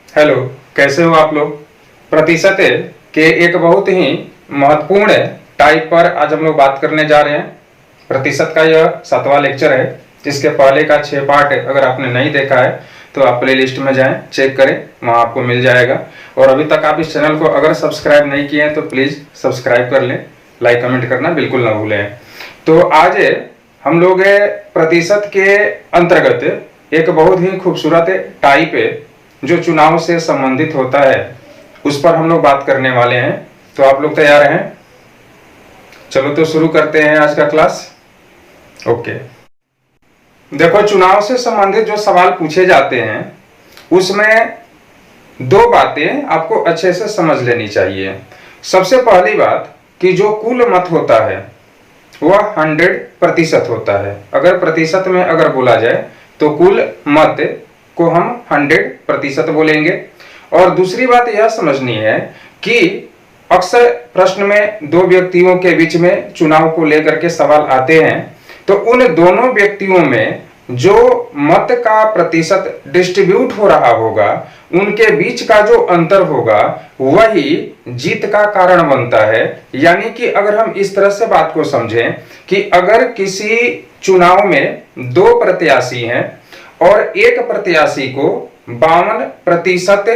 Hello, कैसे हो आप लोग। प्रतिशत के एक बहुत ही महत्वपूर्ण टाइप पर आज हम लोग बात करने जा रहे हैं। प्रतिशत का यह 7वां लेक्चर है, जिसके पहले का 6 पार्ट अगर आपने नहीं देखा है तो आप प्ले लिस्ट में जाएं, चेक करें, वहाँ आपको मिल जाएगा। और अभी तक आप इस चैनल को अगर सब्सक्राइब नहीं किए हैं तो प्लीज़ सब्सक्राइब कर लें, लाइक कमेंट करना बिल्कुल ना भूलें। तो आज हम लोग प्रतिशत के अंतर्गत एक बहुत ही खूबसूरत टाइप जो चुनाव से संबंधित होता है उस पर हम लोग बात करने वाले हैं। तो आप लोग तैयार हैं? चलो तो शुरू करते हैं आज का क्लास। ओके, देखो, चुनाव से संबंधित जो सवाल पूछे जाते हैं उसमें दो बातें आपको अच्छे से समझ लेनी चाहिए। सबसे पहली बात कि जो कुल मत होता है वह 100% होता है। अगर प्रतिशत में अगर बोला जाए तो कुल मत को हम 100% बोलेंगे। और दूसरी बात यह समझनी है कि अक्सर प्रश्न में दो व्यक्तियों के बीच में चुनाव को लेकर के सवाल आते हैं, तो उन दोनों व्यक्तियों में जो मत का प्रतिशत डिस्ट्रीब्यूट हो रहा होगा उनके बीच का जो अंतर होगा वही जीत का कारण बनता है। यानी कि अगर हम इस तरह से बात को समझें कि अगर किसी चुनाव में दो प्रत्याशी हैं और एक प्रत्याशी को 52%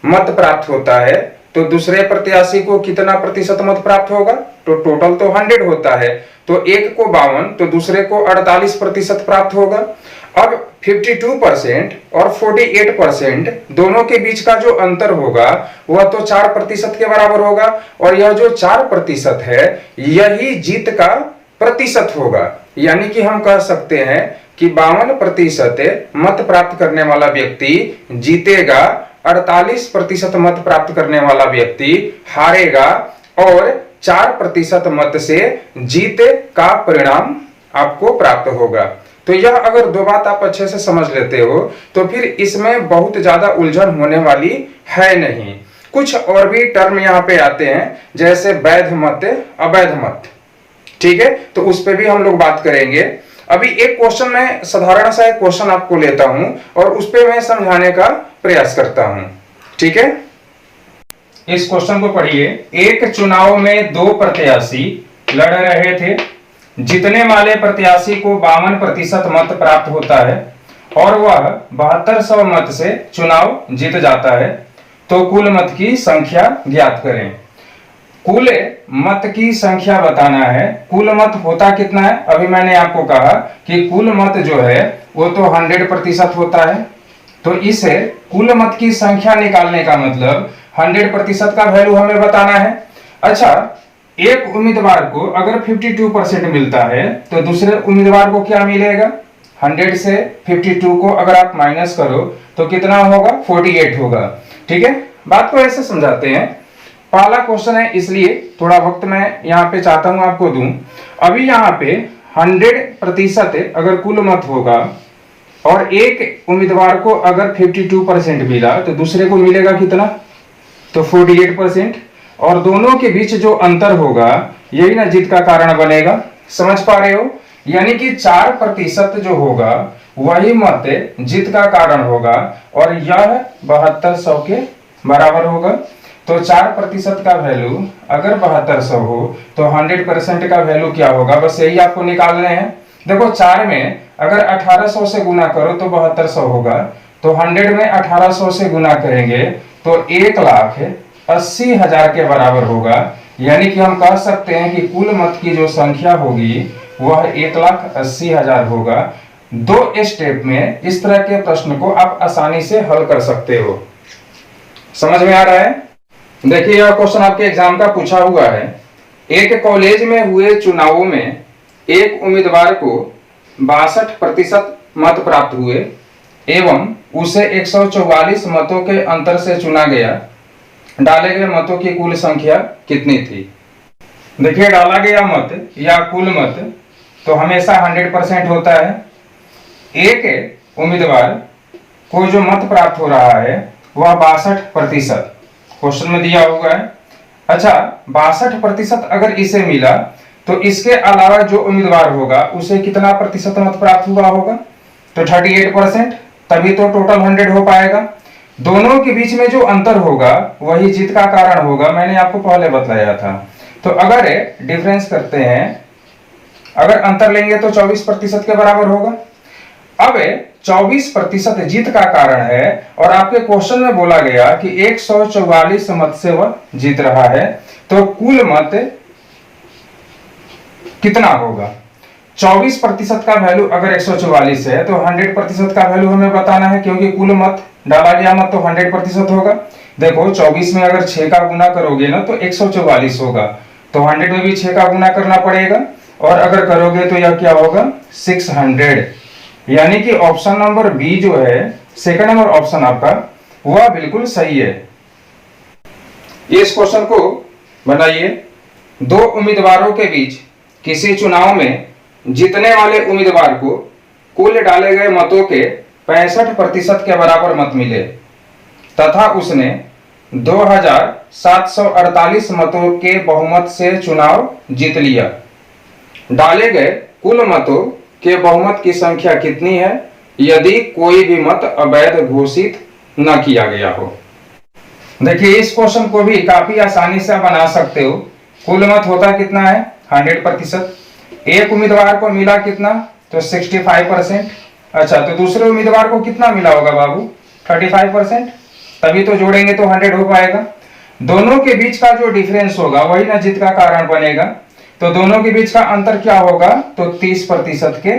मत प्राप्त होता है तो दूसरे प्रत्याशी को कितना प्रतिशत मत प्राप्त होगा? तो टोटल तो 100 होता है, तो एक को 52 तो दूसरे को 48% प्राप्त होगा। अब 52% और 48% दोनों के बीच का जो अंतर होगा वह तो 4% के बराबर होगा, और यह जो 4% है यही जीत का प्रतिशत होगा। यानी कि हम कह सकते हैं कि 52% मत प्राप्त करने वाला व्यक्ति जीतेगा, 48% मत प्राप्त करने वाला व्यक्ति हारेगा, और 4% मत से जीत का परिणाम आपको प्राप्त होगा। तो यह अगर दो बात आप अच्छे से समझ लेते हो तो फिर इसमें बहुत ज्यादा उलझन होने वाली है नहीं। कुछ और भी टर्म यहाँ पे आते हैं जैसे वैध मत, अवैध मत, ठीक है, तो उस पर भी हम लोग बात करेंगे। अभी एक क्वेश्चन में साधारण सा एक क्वेश्चन आपको लेता हूं और उस पर मैं समझाने का प्रयास करता हूं, ठीक है। इस क्वेश्चन को पढ़िए। एक चुनाव में दो प्रत्याशी लड़ रहे थे। जीतने वाले प्रत्याशी को 52% मत प्राप्त होता है और वह 7200 मत से चुनाव जीत जाता है। तो कुल मत की संख्या ज्ञात करें। कुल मत की संख्या बताना है। कुल मत होता कितना है? अभी मैंने आपको कहा कि कुल मत जो है वो तो 100% होता है, तो इसे कुल मत की संख्या निकालने का मतलब 100% का वैल्यू हमें बताना है। अच्छा, एक उम्मीदवार को अगर 52% मिलता है तो दूसरे उम्मीदवार को क्या मिलेगा? 100 से 52 को अगर आप माइनस करो तो कितना होगा? 48 होगा, ठीक है। बात को ऐसे समझाते हैं। पहला क्वेश्चन है इसलिए थोड़ा वक्त मैं यहाँ पे चाहता हूं आपको दूं। अभी यहाँ पे 100% अगर कुल मत होगा और एक उम्मीदवार को अगर 52% मिला तो दूसरे को मिलेगा कितना? तो 48%, और दोनों के बीच जो अंतर होगा यही ना जीत का कारण बनेगा। समझ पा रहे हो? यानी कि 4% जो होगा वही मत जीत का कारण होगा और यह 7200 के बराबर होगा। तो 4% का वैल्यू अगर 7200 हो तो 100% का वैल्यू क्या होगा? बस यही आपको निकालने हैं। देखो, 4 में अगर 1800 से गुना करो तो 7200 होगा, तो 100 में 1800 से गुना करेंगे तो 1,80,000 के बराबर होगा। यानी कि हम कह सकते हैं कि कुल मत की जो संख्या होगी वह 1,80,000 होगा। दो स्टेप में इस तरह के प्रश्न को आप आसानी से हल कर सकते हो। समझ में आ रहा है? देखिए, यह क्वेश्चन आपके एग्जाम का पूछा हुआ है। एक कॉलेज में हुए चुनावों में एक उम्मीदवार को 62% मत प्राप्त हुए एवं उसे 144 मतों के अंतर से चुना गया। डाले गए मतों की कुल संख्या कितनी थी? देखिए, डाला गया मत या कुल मत तो हमेशा 100% होता है। एक उम्मीदवार को जो मत प्राप्त हो रहा है वह 62% क्वेश्चन में दिया हुआ है। अच्छा, 62% अगर इसे मिला तो इसके अलावा जो उम्मीदवार होगा उसे कितना प्रतिशत मत प्राप्त हुआ होगा? तो 38%, तभी तो टोटल 100 हो पाएगा। दोनों के बीच में जो अंतर होगा वही जीत का कारण होगा, मैंने आपको पहले बताया था। तो अगर डिफरेंस करते हैं, अगर अंतर लेंगे तो 24% के बराबर होगा। अब 24% जीत का कारण है और आपके क्वेश्चन में बोला गया कि 144 मत से वह जीत रहा है, तो कुल मत कितना होगा? 24% का वैल्यू अगर 144 है तो 100% का वैल्यू हमें बताना है, क्योंकि कुल मत डाला गया मत तो 100% होगा। देखो 24 में अगर 6 का गुना करोगे ना तो 144 होगा, तो 100 में भी 6 का गुना करना पड़ेगा, और अगर करोगे तो यह क्या होगा? 600। यानी कि ऑप्शन नंबर बी जो है, सेकंड नंबर ऑप्शन आपका, वह बिल्कुल सही है। इस क्वेश्चन को बनाइए। दो उम्मीदवारों के बीच किसी चुनाव में जीतने वाले उम्मीदवार को कुल डाले गए मतों के 65% के बराबर मत मिले तथा उसने 2748 मतों के बहुमत से चुनाव जीत लिया। डाले गए कुल मतों के बहुमत की संख्या कितनी है यदि कोई भी मत अवैध घोषित न किया गया हो? देखिए इस क्वेश्चन को भी काफी आसानी से बना सकते हो। कुल मत होता कितना है? 100%। एक उम्मीदवार को मिला कितना? तो 65%। अच्छा, तो दूसरे उम्मीदवार को कितना मिला होगा बाबू? 35%। तभी तो जोड़ेंगे तो 100 हो पाएगा। दोनों के बीच का जो डिफरेंस होगा वही ना जीत का कारण बनेगा। तो दोनों के बीच का अंतर क्या होगा? तो 30% के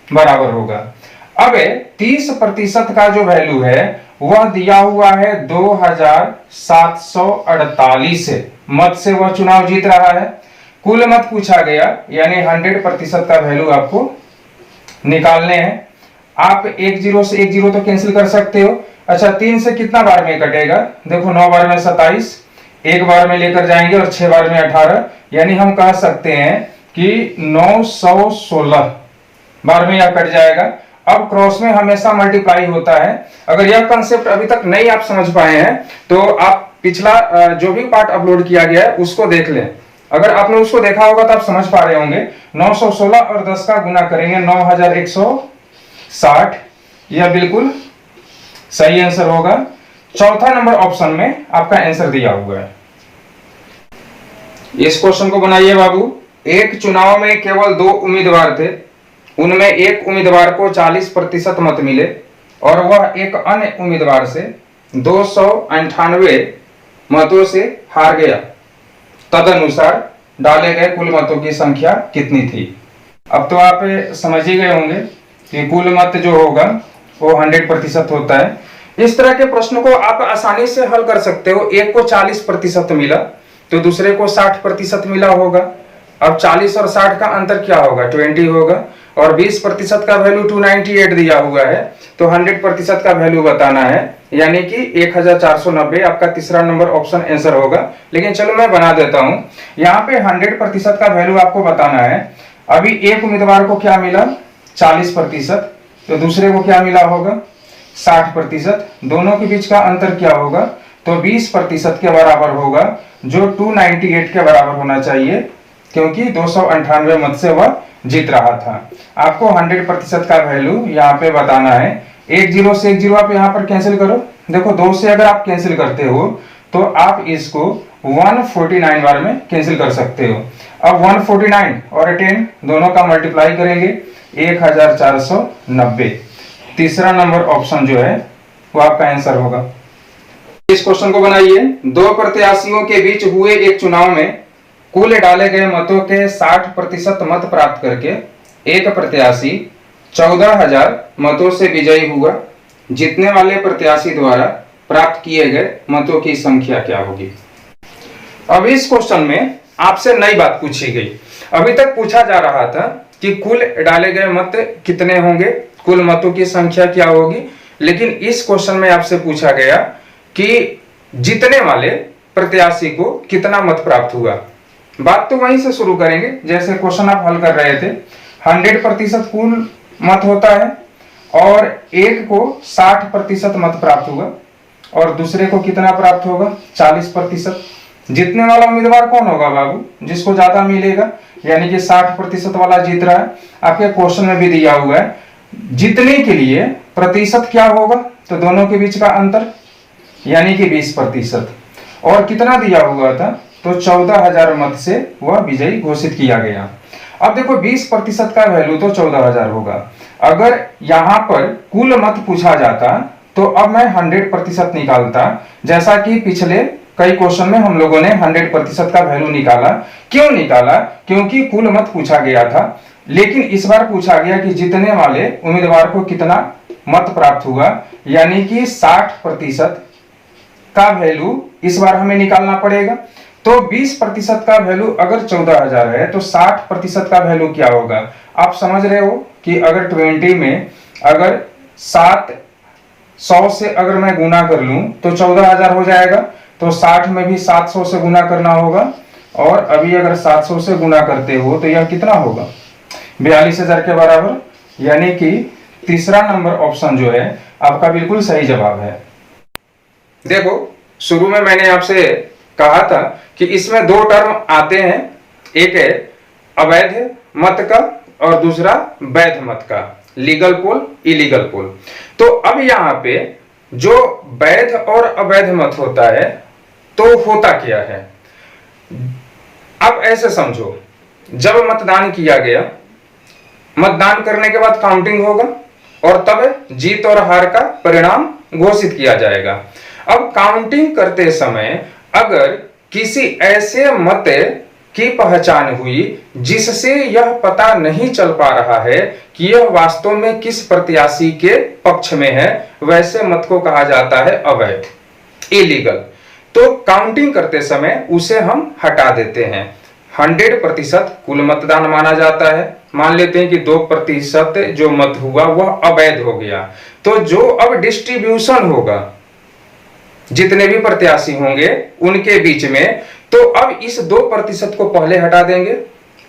बराबर होगा। अब 30% का जो वैल्यू है वह दिया हुआ है 2748 मत से वह चुनाव जीत रहा है। कुल मत पूछा गया, यानी 100% का वैल्यू आपको निकालने हैं। आप 10 से 10 तो कैंसिल कर सकते हो। अच्छा, 3 से कितना बार में कटेगा? देखो 9 बार में 27, एक बार में लेकर जाएंगे और 6 बार में 18, यानी हम कह सकते हैं कि 916 बार में यह कट जाएगा। अब क्रॉस में हमेशा मल्टीप्लाई होता है। अगर यह कंसेप्ट अभी तक नहीं आप समझ पाए हैं तो आप पिछला जो भी पार्ट अपलोड किया गया है उसको देख लें। अगर आपने उसको देखा होगा तो आप समझ पा रहे होंगे। 916 और 10 का गुना करेंगे 9160, यह बिल्कुल सही आंसर होगा। चौथा नंबर ऑप्शन में आपका आंसर दिया हुआ है। इस क्वेश्चन को बनाइए बाबू। एक चुनाव में केवल 2 उम्मीदवार थे, उनमें एक उम्मीदवार को 40% मत मिले और वह एक अन्य उम्मीदवार से 298 मतों से हार गया। तदनुसार डाले गए कुल मतों की संख्या कितनी थी? अब तो आप समझ ही गए होंगे कि कुल मत जो होगा वो 100% होता है। इस तरह के प्रश्न को आप आसानी से हल कर सकते हो। एक को 40% मिला तो दूसरे को 60% मिला होगा। अब 40 और 60 का अंतर क्या होगा? 20 होगा, और 20% का वैल्यू 298 दिया हुआ है, तो 100% का वैल्यू बताना है, यानी कि 1490 आपका तीसरा नंबर ऑप्शन आंसर होगा। लेकिन चलो मैं बना देता हूं। यहाँ पे 100% का वैल्यू आपको बताना है। अभी एक उम्मीदवार को क्या मिला? 40%, तो दूसरे को क्या मिला होगा? 60%। दोनों के बीच का अंतर क्या होगा? तो 20% के बराबर होगा, जो 298 के बराबर होना चाहिए, क्योंकि 298 मत से वह जीत रहा था। आपको 100% का वैल्यू यहाँ पे बताना है। 10 से 10 आप यहाँ पर कैंसिल करो। देखो 2 से अगर आप कैंसिल करते हो तो आप इसको 149 बार में कैंसिल कर सकते हो। अब 149 और 10 दोनों का मल्टीप्लाई करेंगे 1490। तीसरा नंबर ऑप्शन जो है वो आपका आंसर होगा। इस क्वेश्चन को बनाइए। 2 प्रत्याशियों के बीच हुए एक चुनाव में कुल डाले गए मतों के 60% मत प्राप्त करके एक प्रत्याशी 14,000 मतों से विजयी हुआ। जीतने वाले प्रत्याशी द्वारा प्राप्त किए गए मतों की संख्या क्या होगी? अब इस क्वेश्चन में आपसे नई बात पूछी गई। अभी तक पूछा जा रहा था कि कुल डाले गए मत कितने होंगे, कुल मतों की संख्या क्या होगी, लेकिन इस क्वेश्चन में आपसे पूछा गया कि जीतने वाले प्रत्याशी को कितना मत प्राप्त हुआ। बात तो वहीं से शुरू करेंगे जैसे क्वेश्चन आप हल कर रहे थे। 100% कुल मत होता है और एक को 60% मत प्राप्त हुआ और दूसरे को कितना प्राप्त होगा? 40%। जीतने वाला उम्मीदवार कौन होगा बाबू? जिसको ज्यादा मिलेगा, यानी कि 60% वाला जीत रहा है। आपके क्वेश्चन में भी दिया हुआ है जीतने के लिए प्रतिशत क्या होगा, तो दोनों के बीच का अंतर यानी कि 20%। और कितना दिया हुआ था, तो 14,000 मत से वह विजयी घोषित किया गया। अब देखो 20% का वैल्यू तो 14,000 होगा। अगर यहाँ पर कुल मत पूछा जाता तो अब मैं 100% निकालता, जैसा कि पिछले कई क्वेश्चन में हम लोगों ने 100% का वैल्यू निकाला। क्यों निकाला? क्योंकि कुल मत पूछा गया था, लेकिन इस बार पूछा गया कि जीतने वाले उम्मीदवार को कितना मत प्राप्त हुआ, यानी कि 60% का वैल्यू इस बार हमें निकालना पड़ेगा। तो 20% का वैल्यू अगर 14,000 है तो 60% का वैल्यू क्या होगा? आप समझ रहे हो कि अगर 20 में अगर 700 से अगर मैं गुना कर लूं तो 14,000 हो जाएगा। तो 60 में भी 700 से गुना करना होगा, और अभी अगर 700 से गुना करते हो तो यह कितना होगा? 42,000 के बराबर। यानी कि तीसरा नंबर ऑप्शन जो है आपका बिल्कुल सही जवाब है। देखो शुरू में मैंने आपसे कहा था कि इसमें दो टर्म आते हैं, एक है अवैध मत का और दूसरा वैध मत का, लीगल पोल, इलीगल पोल। तो अब यहाँ पे जो वैध और अवैध मत होता है तो होता क्या है? अब ऐसे समझो, जब मतदान किया गया, मतदान करने के बाद काउंटिंग होगा और तब जीत और हार का परिणाम घोषित किया जाएगा। अब काउंटिंग करते समय अगर किसी ऐसे मत की पहचान हुई जिससे यह पता नहीं चल पा रहा है कि यह वास्तव में किस प्रत्याशी के पक्ष में है, वैसे मत को कहा जाता है अवैध, इलीगल। तो काउंटिंग करते समय उसे हम हटा देते हैं। 100% कुल मतदान माना जाता है। मान लेते हैं कि 2% जो मत हुआ वह अवैध हो गया। तो जो अब डिस्ट्रीब्यूशन होगा जितने भी प्रत्याशी होंगे उनके बीच में, तो अब इस 2% को पहले हटा देंगे।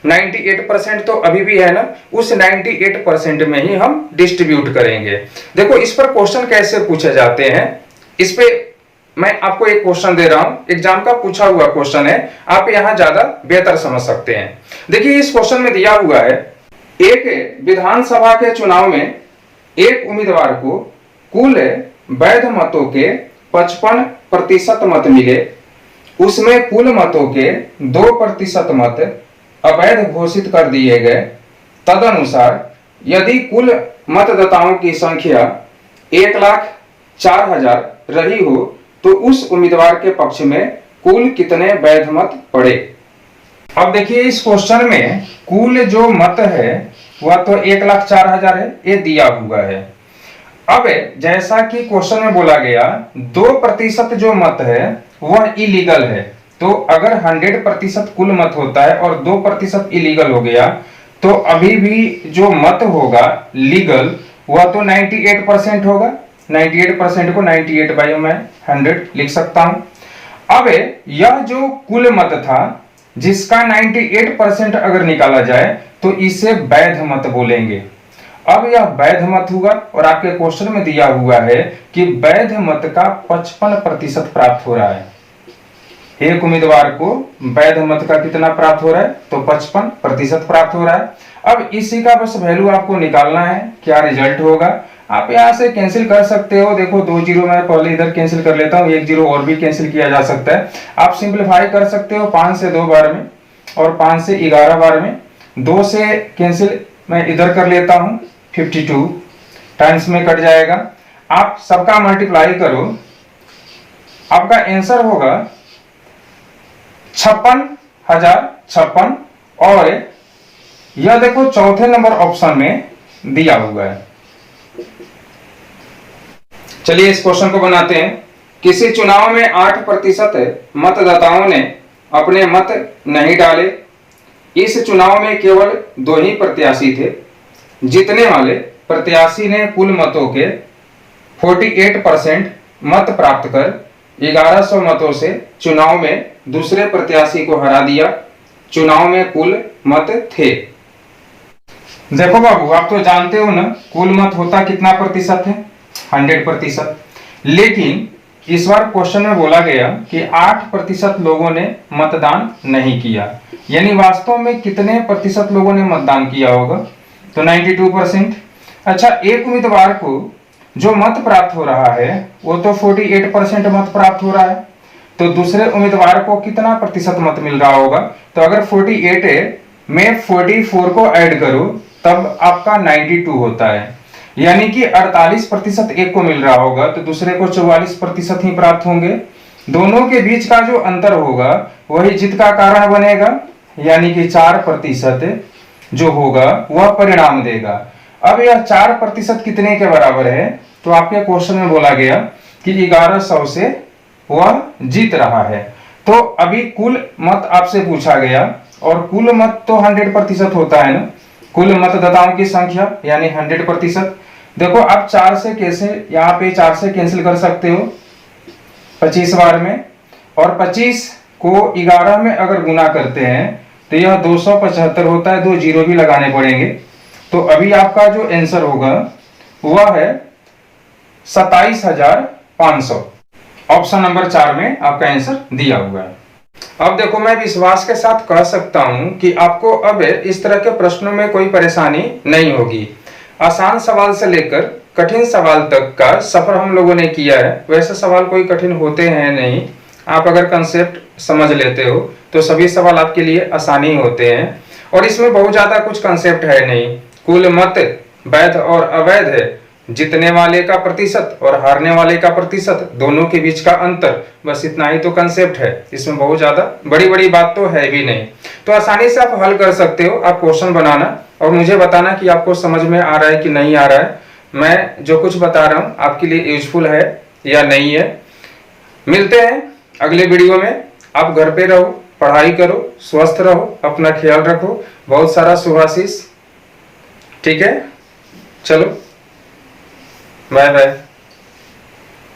98% तो अभी भी है ना, उस 98% में ही हम डिस्ट्रीब्यूट करेंगे। देखो इस पर क्वेश्चन कैसे पूछे जाते हैं, इस पे मैं आपको एक क्वेश्चन दे रहा हूं, एग्जाम का पूछा हुआ क्वेश्चन है, आप यहां ज्यादा बेहतर समझ सकते हैं। देखिए इस क्वेश्चन में दिया हुआ है, एक विधानसभा के चुनाव में एक उम्मीदवार को कुल वैध मतों के 55% मत मिले, उसमें कुल मतों के 2% मत अवैध घोषित कर दिए गए। तदनुसार यदि कुल मतदाताओं की संख्या 1,04,000 रही हो तो उस उम्मीदवार के पक्ष में कुल कितने वैध मत पड़े। अब देखिए इस क्वेश्चन में कुल जो मत है वह तो 1,04,000 है, ये दिया हुआ है। अब जैसा कि क्वेश्चन में बोला गया 2% जो मत है वह इलीगल है, तो अगर 100% कुल मत होता है और 2% इलीगल हो गया तो अभी भी जो मत होगा लीगल वह तो 98% होगा। 98% को 98/100 लिख सकता हूं। अब यह जो कुल मत था जिसका 98% अगर निकाला जाए तो इसे वैध मत बोलेंगे। अब यह वैध मत हुआ और आपके क्वेश्चन में दिया हुआ है कि वैध मत का 55% प्राप्त हो रहा है। एक उम्मीदवार को वैध मत का कितना प्राप्त हो रहा है, तो 55% प्राप्त हो रहा है। अब इसी का बस वैल्यू आपको निकालना है, क्या रिजल्ट होगा। आप यहां से कैंसिल कर सकते हो, देखो 2 जीरो मैं पहले इधर कैंसिल कर लेता हूं, 1 जीरो और भी कैंसिल किया जा सकता है। आप सिंप्लीफाई कर सकते हो 5 से 2 बार में और 5 से 11 बार में। 2 से कैंसिल मैं इधर कर लेता हूं, 52 टाइम्स में कट जाएगा। आप सबका मल्टीप्लाई करो, आपका आंसर होगा 56,056 और यह देखो चौथे नंबर ऑप्शन में दिया हुआ है। चलिए इस क्वेश्चन को बनाते हैं। किसी चुनाव में 8% मतदाताओं ने अपने मत नहीं डाले। इस चुनाव में केवल 2 ही प्रत्याशी थे। जीतने वाले प्रत्याशी ने कुल मतों के 48% मत प्राप्त कर 1100 मतों से चुनाव में दूसरे प्रत्याशी को हरा दिया। चुनाव में कुल मत थे, देखो बाबू आप तो जानते हो ना कुल मत होता कितना प्रतिशत है, 100%। लेकिन इस बार क्वेश्चन में बोला गया कि 8% लोगों ने मतदान नहीं किया, यानी वास्तव में कितने प्रतिशत लोगों ने मतदान किया होगा, तो 92%। अच्छा, एक उम्मीदवार को जो मत प्राप्त हो रहा है वो तो 48% मत प्राप्त हो रहा है, तो दूसरे उम्मीदवार को कितना प्रतिशत मत मिल रहा होगा? तो अगर 48 है, मैं 44 को ऐड करूं तब आपका 92 होता है, यानी कि 48% एक को मिल रहा होगा तो दूसरे को 44% ही प्राप्त होंगे। दोनों के बीच का जो अंतर होगा वही जीत का कारण बनेगा, यानी कि 4% जो होगा वह परिणाम देगा। अब यह 4% कितने के बराबर है? तो आपके क्वेश्चन में बोला गया कि 1100 से वह जीत रहा है। तो अभी कुल मत आपसे पूछा गया, और कुल मत तो 100% होता है ना, कुल मतदाताओं की संख्या यानी 100%। देखो आप 4 से कैसे, यहाँ पे 4 से कैंसिल कर सकते हो 25 बार में, और 25 को 11 में अगर गुना करते हैं तो यह 275 होता है, 2 जीरो भी लगाने पड़ेंगे। तो अभी आपका जो आंसर होगा वह है 27,500। ऑप्शन नंबर 4 में आपका आंसर दिया हुआ है। अब देखो मैं विश्वास के साथ कह सकता हूं कि आपको अब इस तरह के प्रश्नों में कोई परेशानी नहीं होगी। आसान सवाल से लेकर कठिन सवाल तक का सफर हम लोगों ने किया है। वैसे सवाल कोई कठिन होते हैं नहीं, आप अगर कंसेप्ट समझ लेते हो तो सभी सवाल आपके लिए आसानी होते हैं। और इसमें बहुत ज्यादा कुछ कंसेप्ट है नहीं, कुल मत वैध और अवैध है, जीतने वाले का प्रतिशत और हारने वाले का प्रतिशत, दोनों के बीच का अंतर, बस इतना ही तो कंसेप्ट है। इसमें बहुत ज्यादा बड़ी बड़ी बात तो है भी नहीं, तो आसानी से आप हल कर सकते हो। आप क्वेश्चन बनाना और मुझे बताना कि आपको समझ में आ रहा है कि नहीं आ रहा है, मैं जो कुछ बता रहा हूं आपके लिए यूजफुल है या नहीं है। मिलते हैं अगले वीडियो में। आप घर पे रहो, पढ़ाई करो, स्वस्थ रहो, अपना ख्याल रखो, बहुत सारा शुभाशीष। ठीक है, चलो बाय बाय।